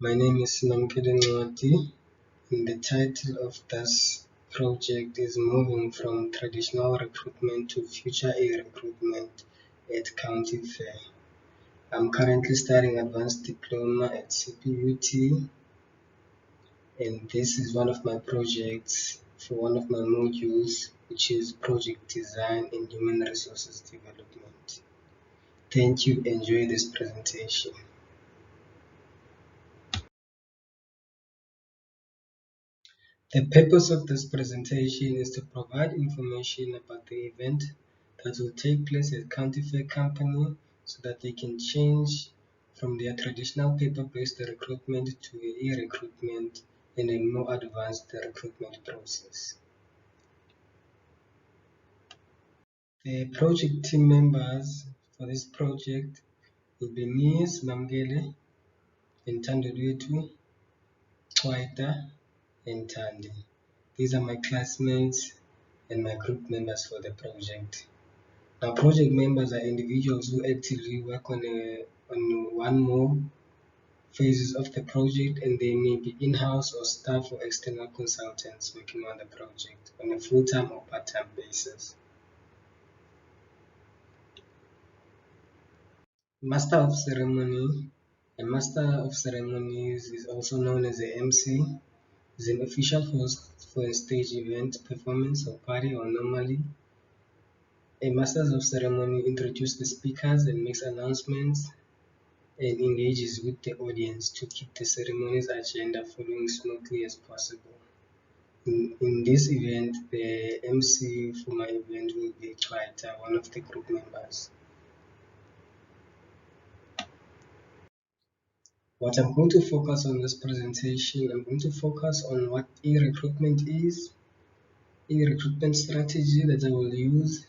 My name is Ncwadi, and the title of this project is Moving from Traditional Recruitment to Future e-Recruitment at County Fair. I'm currently studying Advanced Diploma at CPUT, and this is one of my projects for one of my modules, which is Project Design and Human Resources Development. Thank you. Enjoy this presentation. The purpose of this presentation is to provide information about the event that will take place at County Fair Company so that they can change from their traditional paper-based recruitment to e-recruitment and a more advanced recruitment process. The project team members for this project will be Ms. Mamgele, Ncwadi, Ncwadi, and Tandi. These are my classmates and my group members for the project. Now, project members are individuals who actively work on one more phases of the project, and they may be in-house or staff or external consultants working on the project on a full-time or part-time basis. Master of Ceremony. A Master of Ceremonies is also known as a MC, is an official host for a stage event, performance, or party, or normally a Master of Ceremony introduces the speakers and makes announcements and engages with the audience to keep the ceremony's agenda following smoothly as possible. In this event, the MC for my event will be Ncwadi, one of the group members. What I'm going to focus on this presentation, I'm going to focus on what e-recruitment is, e-recruitment strategy that I will use,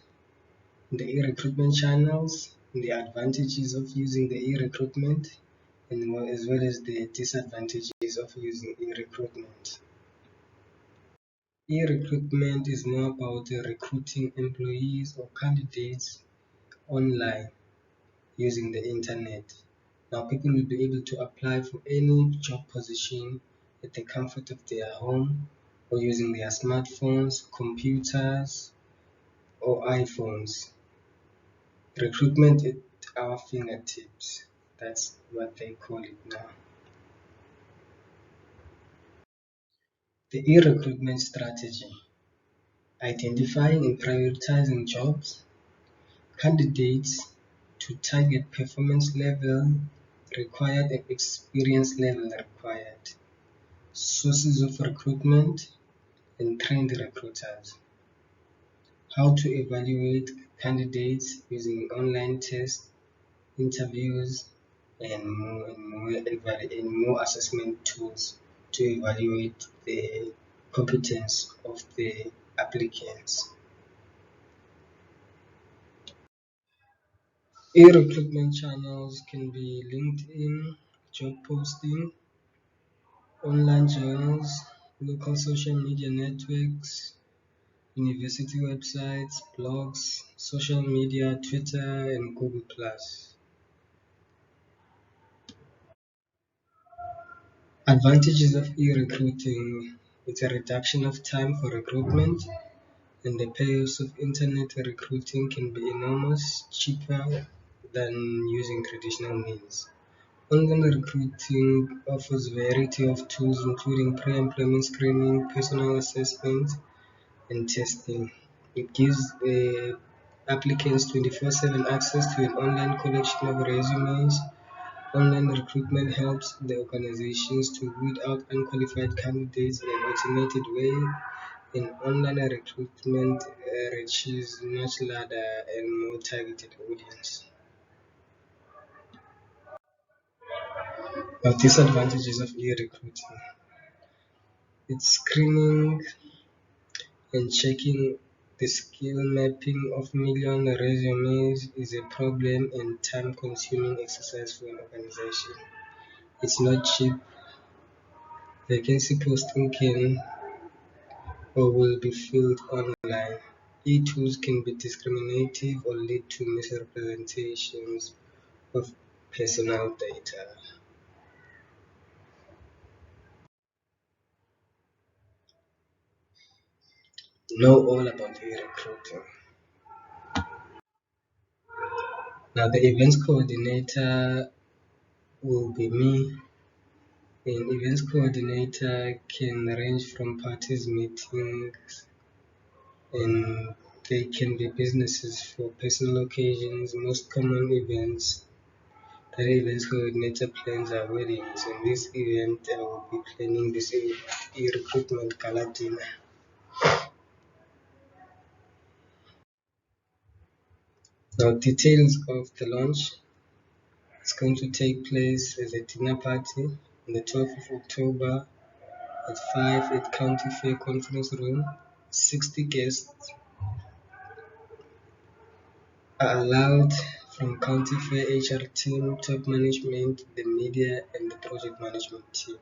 the e-recruitment channels, the advantages of using the e-recruitment, and as well as the disadvantages of using e-recruitment. E-recruitment is more about recruiting employees or candidates online using the internet. Now people will be able to apply for any job position at the comfort of their home or using their smartphones, computers, or iPhones. Recruitment at our fingertips. That's what they call it now. The e-recruitment strategy. Identifying and prioritizing jobs, candidates to target performance level required and experience level required, sources of recruitment and trained recruiters, how to evaluate candidates using online tests, interviews, and more assessment tools to evaluate the competence of the applicants. E-recruitment channels can be LinkedIn, job posting, online journals, local social media networks, university websites, blogs, social media, Twitter, and Google+. Advantages of e-recruiting. It's a reduction of time for recruitment, and the payoffs of internet recruiting can be enormous, cheaper than using traditional means. Online recruiting offers a variety of tools including pre-employment screening, personal assessment, and testing. It gives applicants 24/7 access to an online collection of resumes. Online recruitment helps the organizations to weed out unqualified candidates in an automated way. In online recruitment reaches much larger and more targeted audience. Now, disadvantages of e-recruiting. It's screening and checking the skill mapping of million resumes is a problem and time-consuming exercise for an organization. It's not cheap. Vacancy posting can or will be filled online. E-tools can be discriminative or lead to misrepresentations of personal data. know all about e-recruiting. Now, the events coordinator will be me. An events coordinator can range from parties meetings, and they can be businesses for personal occasions. Most common events that events coordinator plans are weddings. In this event, I will be planning this e-recruitment gala dinner. Now, details of the launch. It's going to take place as a dinner party on the 12th of October at 5 at County Fair Conference Room. 60 guests are allowed from County Fair HR team, top management, the media, and the project management team.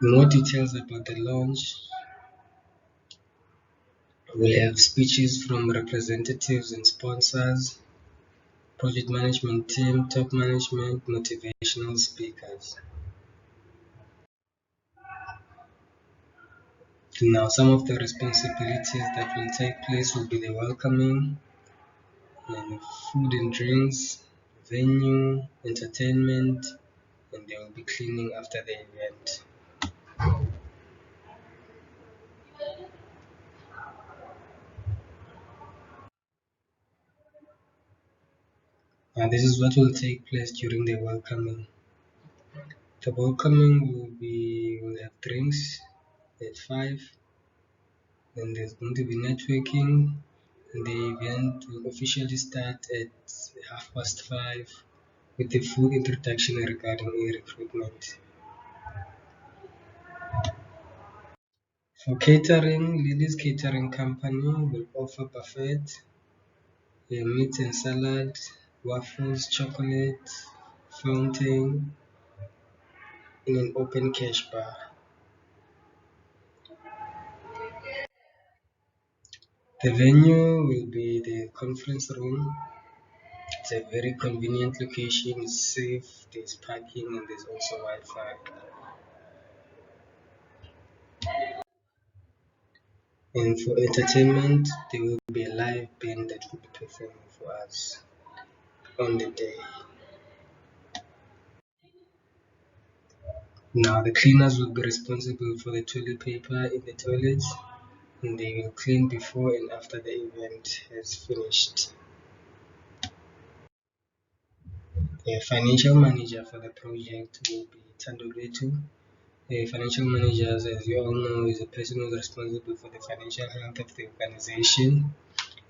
More details about the launch. We'll have speeches from representatives and sponsors, project management team, top management, motivational speakers. Now, some of the responsibilities that will take place will be the welcoming, and food and drinks, venue, entertainment, and they will be cleaning after the event. And this is what will take place during the welcoming. The welcoming will have drinks at 5, then there's going to be networking, and the event will officially start at 5:30 with the full introduction regarding e-recruitment. For catering, Lily's Catering Company will offer buffet, meat and salad, waffles, chocolate, fountain, in an open cash bar. The venue will be the conference room. It's a very convenient location, it's safe, there's parking, and there's also Wi-Fi. And for entertainment, there will be a live band that will be performing for us on the day. Now, the cleaners will be responsible for the toilet paper in the toilets, and they will clean before and after the event has finished. The financial manager for the project will be Tandulwetu. The financial manager, as you all know, is a person who is responsible for the financial health of the organization.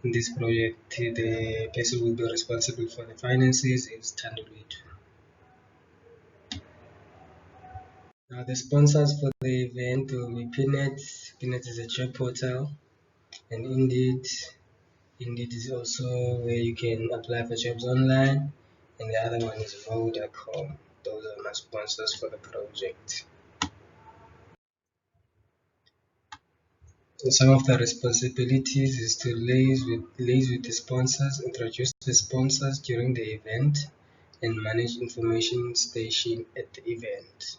In this project, the person who will be responsible for the finances is Tandulwetu. Now, the sponsors for the event will be Peanuts. Peanuts is a job portal, and Indeed. Indeed is also where you can apply for jobs online, and the other one is Vodacom. Those are my sponsors for the project. So some of the responsibilities is to liaise with the sponsors, introduce the sponsors during the event, and manage information station at the event.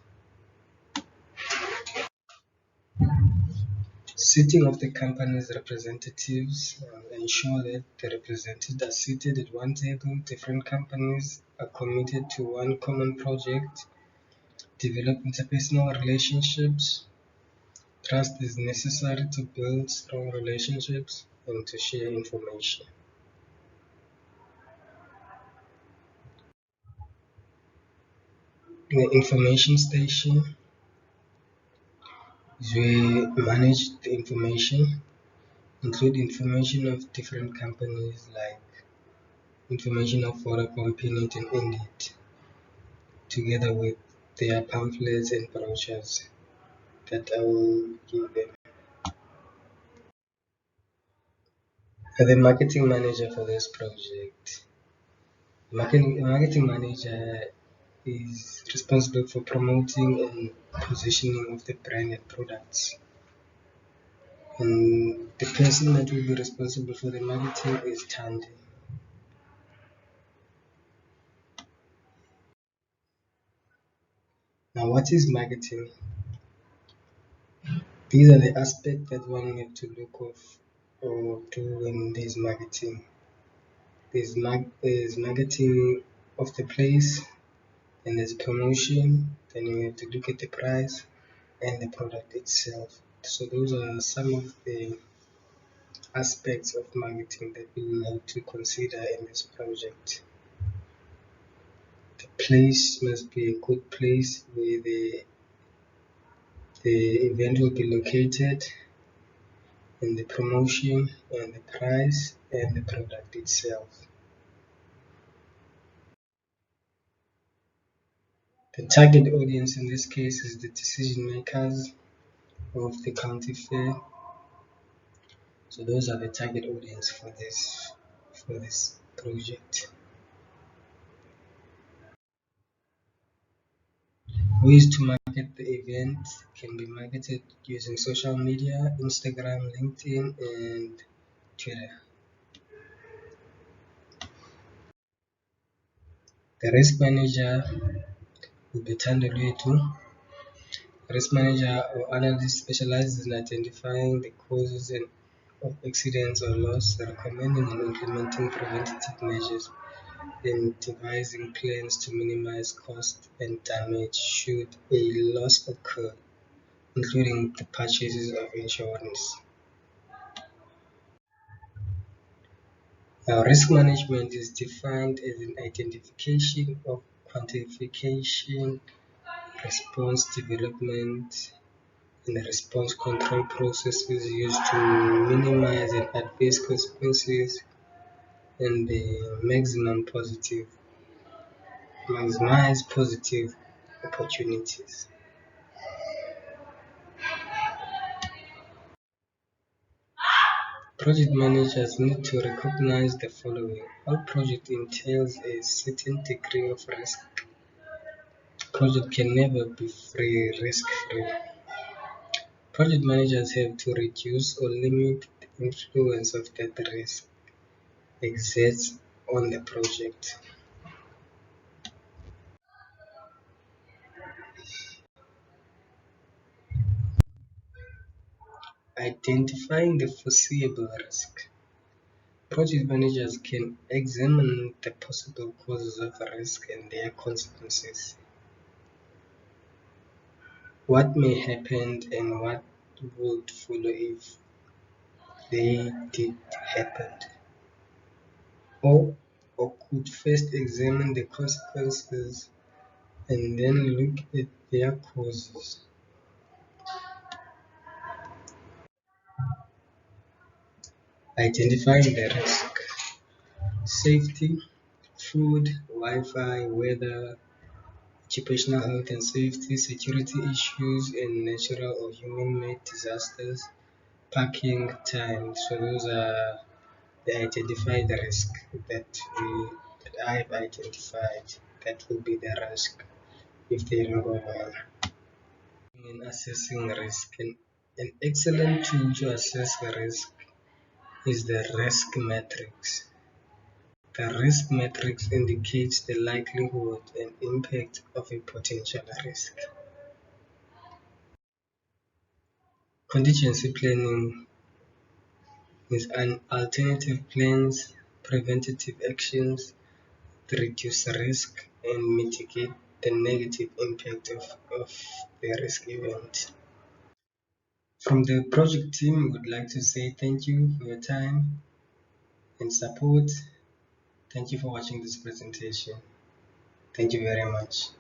Sitting of the company's representatives, ensure that the representatives are seated at one table. Different companies are committed to one common project. Develop interpersonal relationships. Trust is necessary to build strong relationships and to share information. The information station is where we manage the information, include information of different companies like information of Vodacom, Peanut, and Indeed, together with their pamphlets and brochures that I will give them. And the marketing manager for this project. Marketing manager is responsible for promoting and positioning of the brand and products. And the person that will be responsible for the marketing is Tandy. Now, what is marketing? These are the aspects that one needs to look off or do when there's marketing. There's marketing of the place, and there's promotion. Then you have to look at the price and the product itself. So those are some of the aspects of marketing that we will have to consider in this project. The place must be a good place where the event will be located, and the promotion and the price and the product itself. The target audience in this case is the decision makers of the county fair. So those are the target audience for this project. Ways to market the event can be marketed using social media, Instagram, LinkedIn, and Twitter. The risk manager will be Tandolwetu. Risk manager or analyst specializes in identifying the causes of accidents or loss, recommending and implementing preventative measures, and devising plans to minimize cost and damage should a loss occur, including the purchases of insurance. Now, risk management is defined as an identification of quantification, response development, and the response control processes used to minimize and adverse consequences and maximize positive opportunities. Project managers need to recognize the following. All project entails a certain degree of risk. Project can never be risk-free. Project managers have to reduce or limit the influence of that risk exerts on the project. Identifying the foreseeable risk. Project managers can examine the possible causes of risk and their consequences. What may happen and what would follow if they did happen. Or could first examine the consequences and then look at their causes. Identifying the risk. Safety, food, Wi-Fi, weather, occupational health and safety, security issues, and natural or human-made disasters, parking time. So those are the identified risk that I've identified that will be the risk if they don't go well. In assessing risk, an excellent tool to assess risk is the risk matrix. The risk matrix indicates the likelihood and impact of a potential risk. Contingency planning is an alternative plans, preventative actions to reduce risk and mitigate the negative impact of the risk event. From the project team, we would like to say thank you for your time and support. Thank you for watching this presentation. Thank you very much.